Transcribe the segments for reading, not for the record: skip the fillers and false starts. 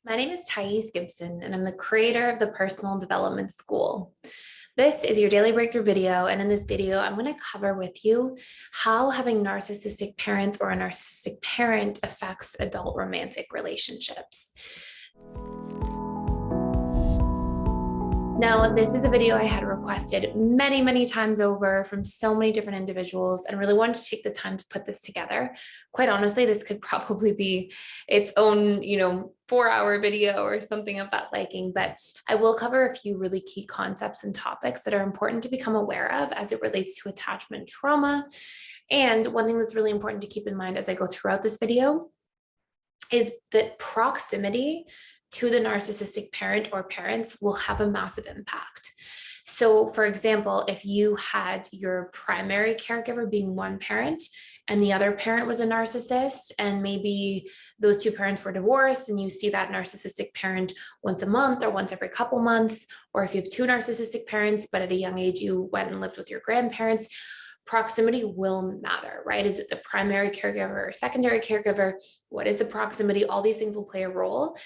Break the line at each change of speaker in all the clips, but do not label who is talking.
My name is Gibson, and I'm the creator of the Personal Development School. This is your daily breakthrough video, and in this video, I'm going to cover with you how having narcissistic parents or a narcissistic parent affects adult romantic relationships. Now, this is a video I had requested many times over from so many different individuals and really wanted to take the time to put this together. Quite honestly, this could probably be its own, 4-hour video or something of that liking, but I will cover a few really key concepts and topics that are important to become aware of as it relates to attachment trauma. And one thing that's really important to keep in mind as I go throughout this video is that proximity to the narcissistic parent or parents will have a massive impact. So, for example, if you had your primary caregiver being one parent and the other parent was a narcissist, and maybe those two parents were divorced and you see that narcissistic parent once a month or once every couple months, or if you have two narcissistic parents, but at a young age you went and lived with your grandparents, proximity will matter, right? Is it the primary caregiver or secondary caregiver? What is the proximity? All these things will play a role.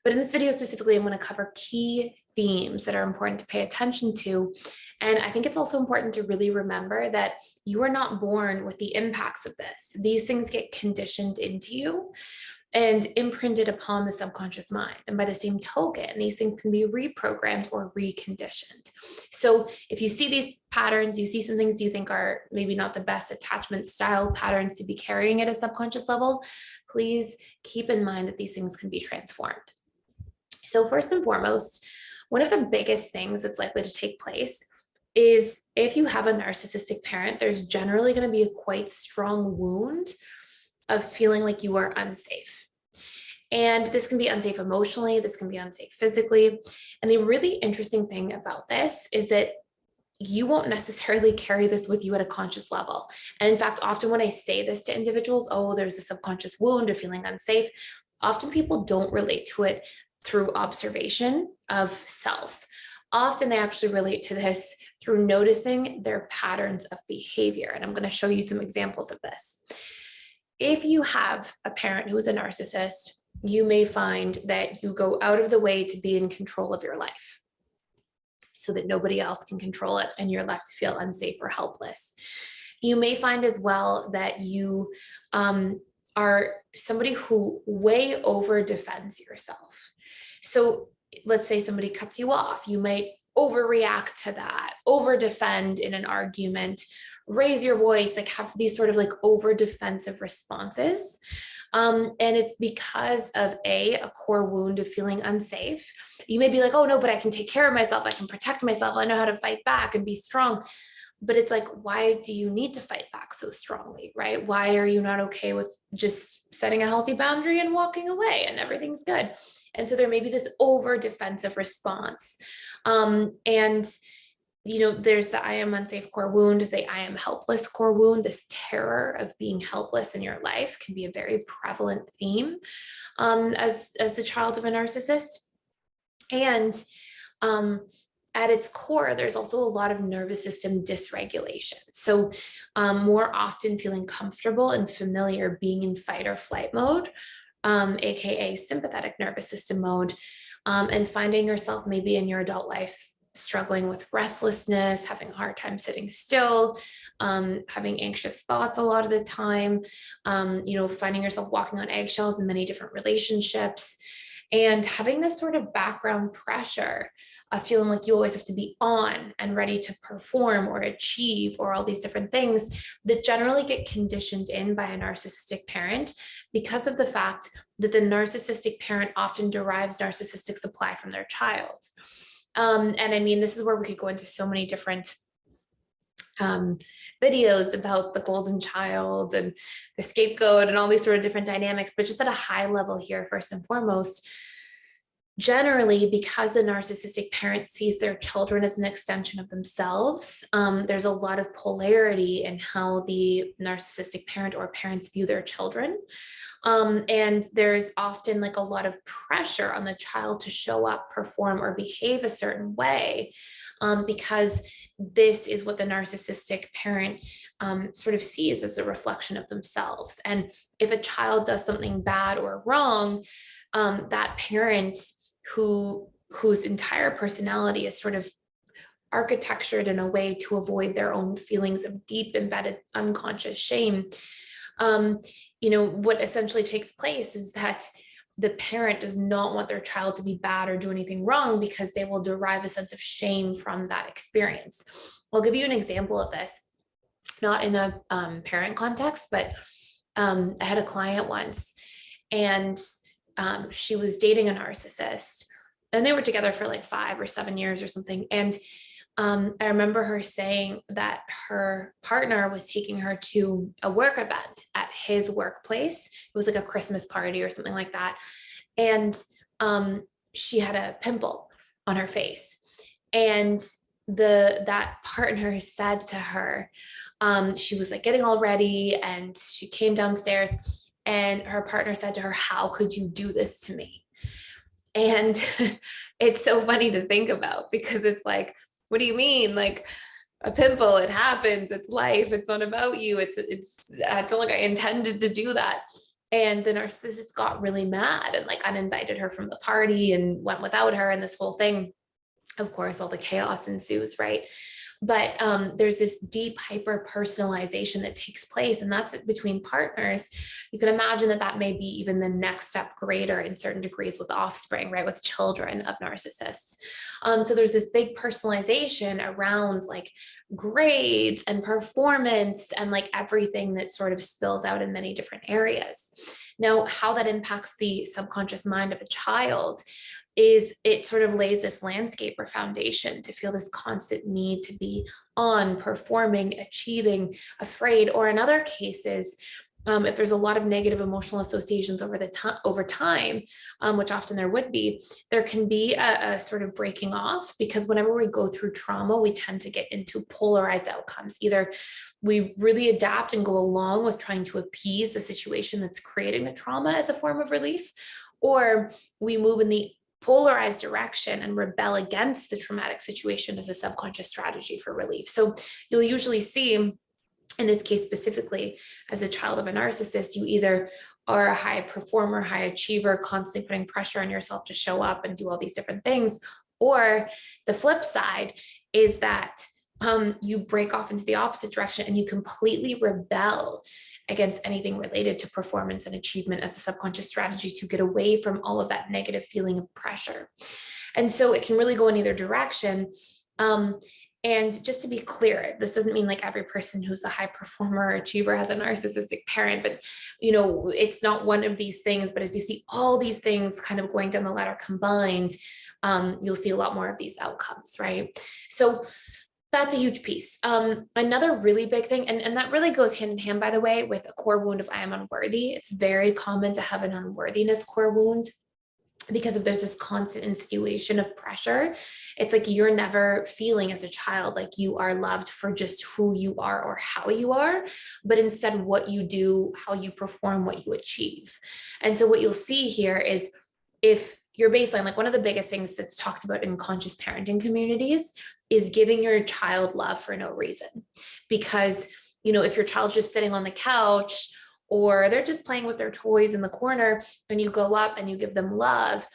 But in this video specifically, I'm going to cover key themes that are important to pay attention to. And I think it's also important to really remember that you are not born with the impacts of this. These things get conditioned into you and imprinted upon the subconscious mind. And by the same token, these things can be reprogrammed or reconditioned. So if you see these patterns, you see some things you think are maybe not the best attachment style patterns to be carrying at a subconscious level, please keep in mind that these things can be transformed. So first and foremost, one of the biggest things that's likely to take place is if you have a narcissistic parent, there's generally going to be a quite strong wound of feeling like you are unsafe. And this can be unsafe emotionally, this can be unsafe physically. And the really interesting thing about this is that you won't necessarily carry this with you at a conscious level. And in fact, often when I say this to individuals, oh, there's a subconscious wound of feeling unsafe, often people don't relate to it through observation of self. Often they actually relate to this through noticing their patterns of behavior. And I'm going to show you some examples of this. If you have a parent who is a narcissist, you may find that you go out of the way to be in control of your life so that nobody else can control it and you're left to feel unsafe or helpless. You may find as well that you are somebody who way over defends yourself. So let's say somebody cuts you off, you might overreact to that, over defend in an argument, raise your voice, like have these sort of like over defensive responses. And it's because of a core wound of feeling unsafe. You may be like, oh no, but I can take care of myself. I can protect myself. I know how to fight back and be strong. But it's like, why do you need to fight back so strongly, right? Why are you not okay with just setting a healthy boundary and walking away and everything's good? And so there may be this over defensive response. There's the I am unsafe core wound, the I am helpless core wound. This terror of being helpless in your life can be a very prevalent theme as the child of a narcissist. And at its core, there's also a lot of nervous system dysregulation. So more often feeling comfortable and familiar being in fight or flight mode, AKA sympathetic nervous system mode, and finding yourself maybe in your adult life struggling with restlessness, having a hard time sitting still, having anxious thoughts a lot of the time, finding yourself walking on eggshells in many different relationships, and having this sort of background pressure of feeling like you always have to be on and ready to perform or achieve or all these different things that generally get conditioned in by a narcissistic parent because of the fact that the narcissistic parent often derives narcissistic supply from their child. And I mean, this is where we could go into so many different videos about the golden child and the scapegoat and all these sort of different dynamics, but just at a high level here, first and foremost, generally, because the narcissistic parent sees their children as an extension of themselves, there's a lot of polarity in how the narcissistic parent or parents view their children. And there's often like a lot of pressure on the child to show up, perform, or behave a certain way, because this is what the narcissistic parent sort of sees as a reflection of themselves. And if a child does something bad or wrong, that parent whose entire personality is sort of architectured in a way to avoid their own feelings of deep embedded unconscious shame, what essentially takes place is that the parent does not want their child to be bad or do anything wrong because they will derive a sense of shame from that experience. I'll give you an example of this, not in a parent context, but I had a client once, and she was dating a narcissist, and they were together for like 5 or 7 years or something. And I remember her saying that her partner was taking her to a work event at his workplace. It was like a Christmas party or something like that. And she had a pimple on her face. And that partner said to her, she was like getting all ready, and she came downstairs, and her partner said to her, "How could you do this to me?" And it's so funny to think about, because it's like, what do you mean? Like, a pimple, it happens, it's life, it's not about you. It's not like I intended to do that. And the narcissist got really mad and like uninvited her from the party and went without her, and this whole thing. Of course, all the chaos ensues, right? But there's this deep hyper-personalization that takes place, and that's between partners. You can imagine that may be even the next step greater in certain degrees with offspring, right? With children of narcissists. So there's this big personalization around like grades and performance and like everything that sort of spills out in many different areas. Now, how that impacts the subconscious mind of a child is it sort of lays this landscape or foundation to feel this constant need to be on, performing, achieving, afraid, or in other cases, if there's a lot of negative emotional associations over time, which often there would be, there can be a sort of breaking off, because whenever we go through trauma, we tend to get into polarized outcomes. Either we really adapt and go along with trying to appease the situation that's creating the trauma as a form of relief, or we move in the polarized direction and rebel against the traumatic situation as a subconscious strategy for relief. So you'll usually see, in this case specifically, as a child of a narcissist, you either are a high performer, high achiever, constantly putting pressure on yourself to show up and do all these different things, or the flip side is that you break off into the opposite direction and you completely rebel against anything related to performance and achievement as a subconscious strategy to get away from all of that negative feeling of pressure. And so it can really go in either direction. And just to be clear, this doesn't mean like every person who's a high performer or achiever has a narcissistic parent, but it's not one of these things. But as you see all these things kind of going down the ladder combined, you'll see a lot more of these outcomes, right? So that's a huge piece. Another really big thing, and that really goes hand in hand, by the way, with a core wound of I am unworthy. It's very common to have an unworthiness core wound, because if there's this constant insinuation of pressure, it's like you're never feeling as a child like you are loved for just who you are or how you are, but instead what you do, how you perform, what you achieve. And so what you'll see here is, if your baseline, like one of the biggest things that's talked about in conscious parenting communities is giving your child love for no reason. Because, if your child's just sitting on the couch or they're just playing with their toys in the corner and you go up and you give them love,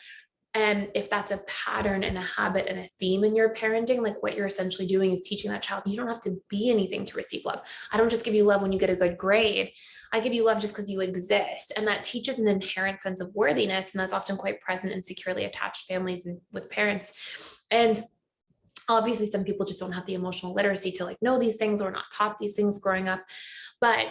and if that's a pattern and a habit and a theme in your parenting, like what you're essentially doing is teaching that child, you don't have to be anything to receive love. I don't just give you love when you get a good grade. I give you love just because you exist. And that teaches an inherent sense of worthiness. And that's often quite present in securely attached families and with parents. And obviously some people just don't have the emotional literacy to know these things, or not taught these things growing up. But,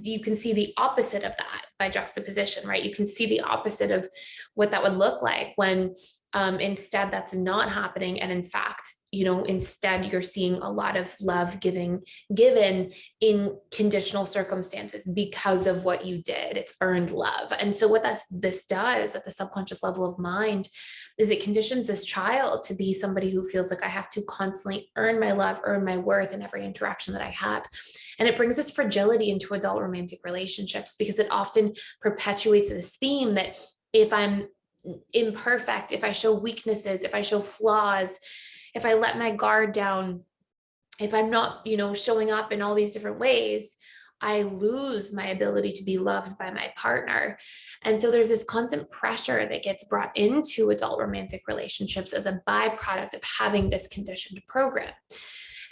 you can see the opposite of that by juxtaposition, right? You can see the opposite of what that would look like when Instead, that's not happening. And in fact, instead you're seeing a lot of love given in conditional circumstances because of what you did. It's earned love. And so what this does at the subconscious level of mind is it conditions this child to be somebody who feels like I have to constantly earn my love, earn my worth in every interaction that I have. And it brings this fragility into adult romantic relationships because it often perpetuates this theme that if I'm imperfect, if I show weaknesses, if I show flaws, if I let my guard down, if I'm not, showing up in all these different ways, I lose my ability to be loved by my partner. And so there's this constant pressure that gets brought into adult romantic relationships as a byproduct of having this conditioned program.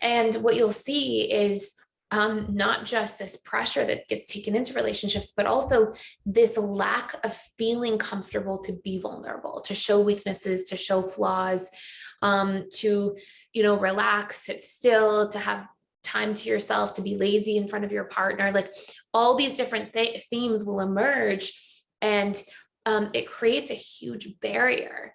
And what you'll see is not just this pressure that gets taken into relationships, but also this lack of feeling comfortable to be vulnerable, to show weaknesses, to show flaws, to, relax, sit still, to have time to yourself, to be lazy in front of your partner. Like all these different themes will emerge, and it creates a huge barrier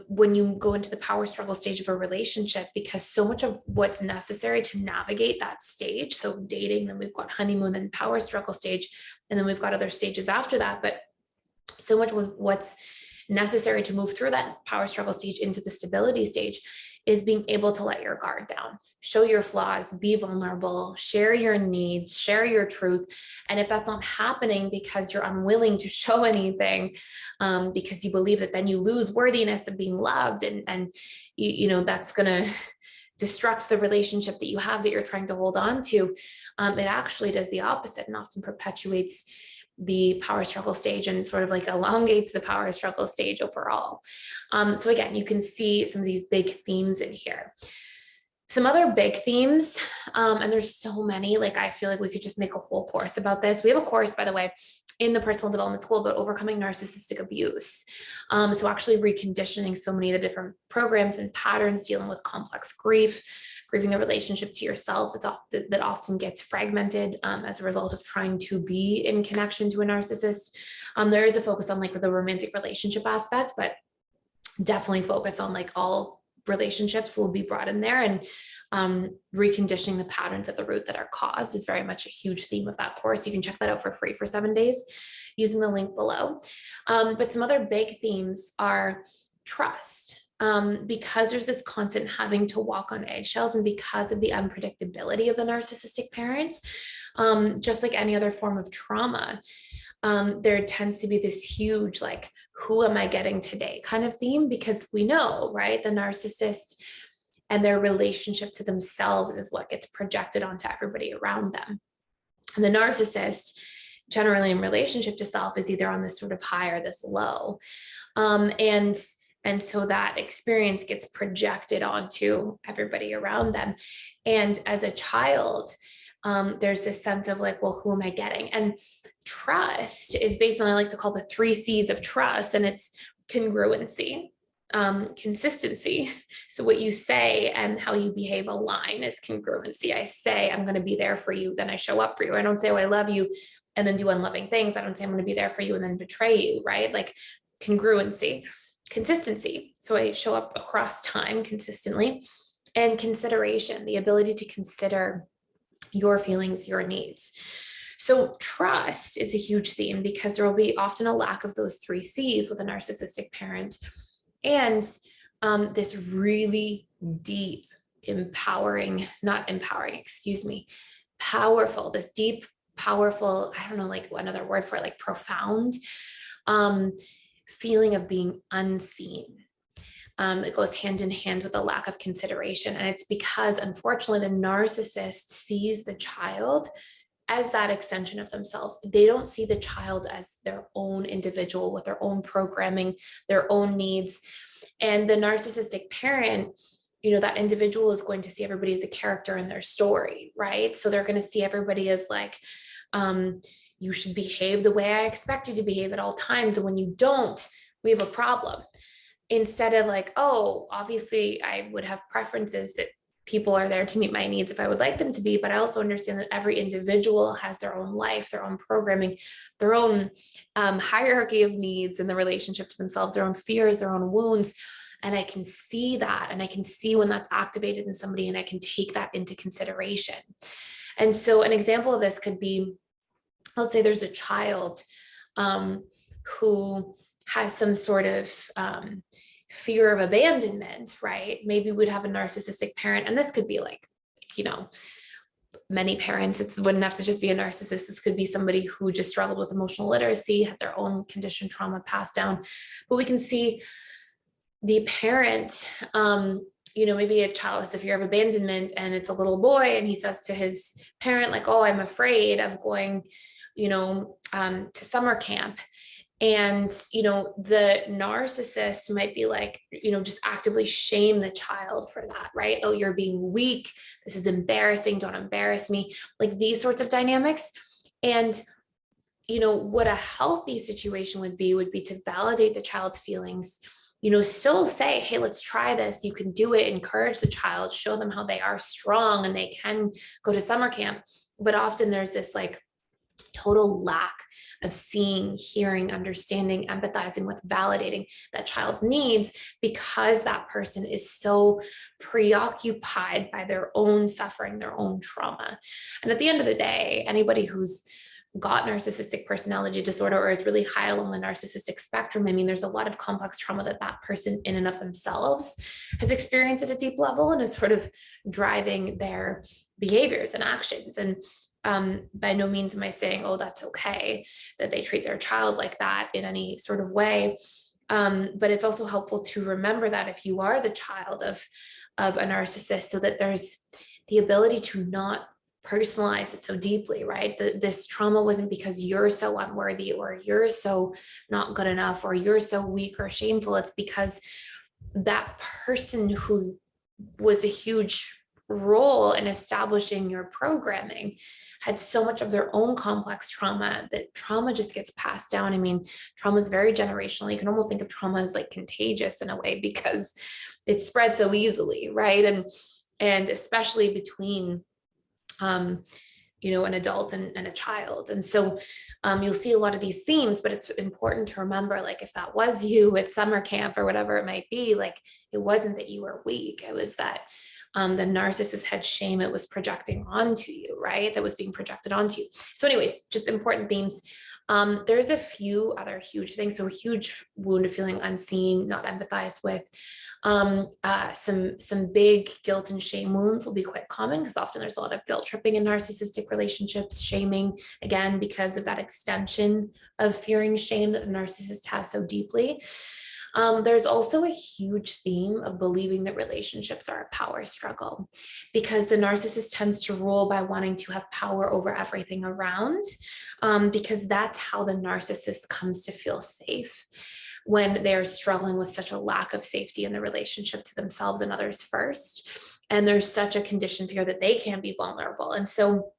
when you go into the power struggle stage of a relationship, because so much of what's necessary to navigate that stage, so dating, then we've got honeymoon, then power struggle stage, and then we've got other stages after that, but so much of what's necessary to move through that power struggle stage into the stability stage is being able to let your guard down, show your flaws, be vulnerable, share your needs, share your truth. And if that's not happening because you're unwilling to show anything, because you believe that then you lose worthiness of being loved, and that's going to destruct the relationship that you have that you're trying to hold on to, it actually does the opposite and often perpetuates the power struggle stage and sort of like elongates the power struggle stage overall. So again, you can see some of these big themes in here. Some other big themes, and there's so many, like I feel like we could just make a whole course about this. We have a course, by the way, in the personal development school about overcoming narcissistic abuse. So actually reconditioning so many of the different programs and patterns, dealing with complex grief, grieving the relationship to yourself that often gets fragmented as a result of trying to be in connection to a narcissist. There is a focus on like the romantic relationship aspect, but definitely focus on like all relationships will be brought in there, and reconditioning the patterns at the root that are caused is very much a huge theme of that course. You can check that out for free for 7 days using the link below. But some other big themes are trust. Because there's this constant having to walk on eggshells, and because of the unpredictability of the narcissistic parent, just like any other form of trauma, there tends to be this huge, like, who am I getting today kind of theme, because we know, right, the narcissist and their relationship to themselves is what gets projected onto everybody around them. And the narcissist, generally in relationship to self, is either on this sort of high or this low. And so that experience gets projected onto everybody around them. And as a child, there's this sense of like, well, who am I getting? And trust is based on, I like to call the 3 C's of trust, and it's congruency, consistency. So what you say and how you behave align is congruency. I say, I'm going to be there for you, then I show up for you. I don't say, oh, I love you, and then do unloving things. I don't say I'm going to be there for you and then betray you, right? Like congruency. Consistency. So I show up across time consistently. And consideration, the ability to consider your feelings, your needs. So trust is a huge theme because there will be often a lack of those 3 C's with a narcissistic parent. And this really deep, powerful, this deep, powerful, I don't know, like another word for it, like profound, feeling of being unseen. It goes hand in hand with a lack of consideration. And it's because, unfortunately, the narcissist sees the child as that extension of themselves. They don't see the child as their own individual with their own programming, their own needs. And the narcissistic parent, that individual is going to see everybody as a character in their story, right? So they're going to see everybody as like, you should behave the way I expect you to behave at all times. And when you don't, we have a problem. Instead of like, oh, obviously I would have preferences that people are there to meet my needs if I would like them to be, but I also understand that every individual has their own life, their own programming, their own hierarchy of needs in the relationship to themselves, their own fears, their own wounds. And I can see that, and I can see when that's activated in somebody, and I can take that into consideration. And so an example of this could be, let's say there's a child who has some sort of fear of abandonment, right? Maybe we'd have a narcissistic parent, and this could be like, many parents. It wouldn't have to just be a narcissist. This could be somebody who just struggled with emotional literacy, had their own conditioned trauma passed down. But we can see the parent, maybe a child has a fear of abandonment, and it's a little boy, and he says to his parent, like, oh, I'm afraid of going, to summer camp. And, the narcissist might be like, just actively shame the child for that, right? Oh, you're being weak. This is embarrassing. Don't embarrass me. Like these sorts of dynamics. And, what a healthy situation would be to validate the child's feelings, still say, hey, let's try this. You can do it. Encourage the child, show them how they are strong and they can go to summer camp. But often there's this like total lack of seeing, hearing, understanding, empathizing with, validating that child's needs, because that person is so preoccupied by their own suffering, their own trauma. And at the end of the day, anybody who's got narcissistic personality disorder or is really high along the narcissistic spectrum, I mean, there's a lot of complex trauma that person in and of themselves has experienced at a deep level and is sort of driving their behaviors and actions. And by no means am I saying, oh, that's okay that they treat their child like that in any sort of way. But it's also helpful to remember that if you are the child of a narcissist, so that there's the ability to not personalize it so deeply, right? This trauma wasn't because you're so unworthy or you're so not good enough or you're so weak or shameful. It's because that person who was a huge role in establishing your programming had so much of their own complex trauma that trauma just gets passed down. I mean, trauma is very generational. You can almost think of trauma as like contagious in a way because it spreads so easily, right? And especially between an adult and a child. And so you'll see a lot of these themes, but it's important to remember, like, if that was you at summer camp or whatever it might be, like, it wasn't that you were weak. It was that the narcissist had shame it was projecting onto you, right? That was being projected onto you. So anyways, just important themes. There's a few other huge things. So huge wound of feeling unseen, not empathized with. Some big guilt and shame wounds will be quite common because often there's a lot of guilt tripping in narcissistic relationships, shaming, again, because of that extension of fearing shame that the narcissist has so deeply. There's also a huge theme of believing that relationships are a power struggle, because the narcissist tends to rule by wanting to have power over everything around, because that's how the narcissist comes to feel safe when they're struggling with such a lack of safety in the relationship to themselves and others first. And there's such a conditioned fear that they can't be vulnerable. And so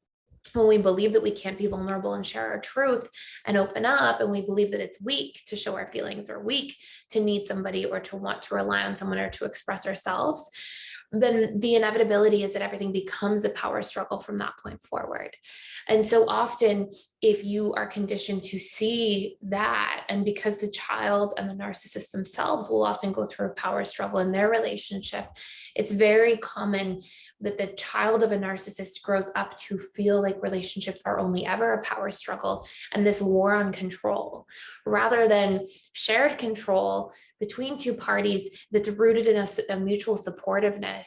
when we believe that we can't be vulnerable and share our truth and open up, and we believe that it's weak to show our feelings or weak to need somebody or to want to rely on someone or to express ourselves, then the inevitability is that everything becomes a power struggle from that point forward. And so often, if you are conditioned to see that, and because the child and the narcissist themselves will often go through a power struggle in their relationship, it's very common that the child of a narcissist grows up to feel like relationships are only ever a power struggle and this war on control, rather than shared control between two parties that's rooted in a mutual supportiveness,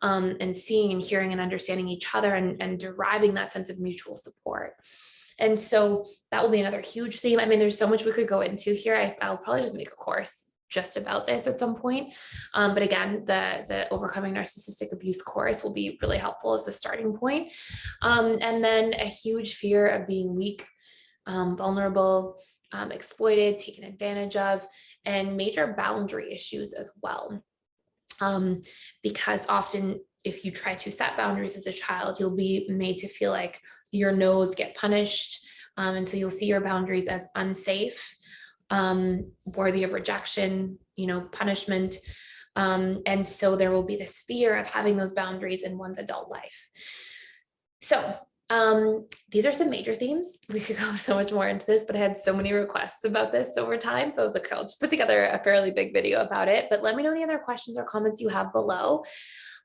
and seeing and hearing and understanding each other and deriving that sense of mutual support. And so that will be another huge theme. I mean, there's so much we could go into here. I'll probably just make a course just about this at some point. But again, the Overcoming Narcissistic Abuse course will be really helpful as the starting point. And then a huge fear of being weak, vulnerable, exploited, taken advantage of, and major boundary issues as well. Because often if you try to set boundaries as a child, you'll be made to feel like your no's get punished. And so you'll see your boundaries as unsafe, worthy of rejection, punishment. And so there will be this fear of having those boundaries in one's adult life. So these are some major themes. We could go so much more into this, but I had so many requests about this over time. So I was like, I'll just put together a fairly big video about it. But let me know any other questions or comments you have below.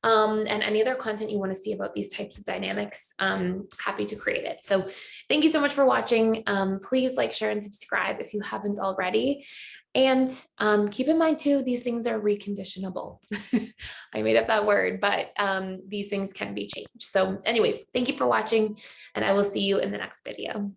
And any other content you want to see about these types of dynamics, happy to create it. So thank you so much for watching. Please like, share, and subscribe if you haven't already. And keep in mind too, these things are reconditionable. I made up that word, but these things can be changed. So anyways, thank you for watching, and I will see you in the next video.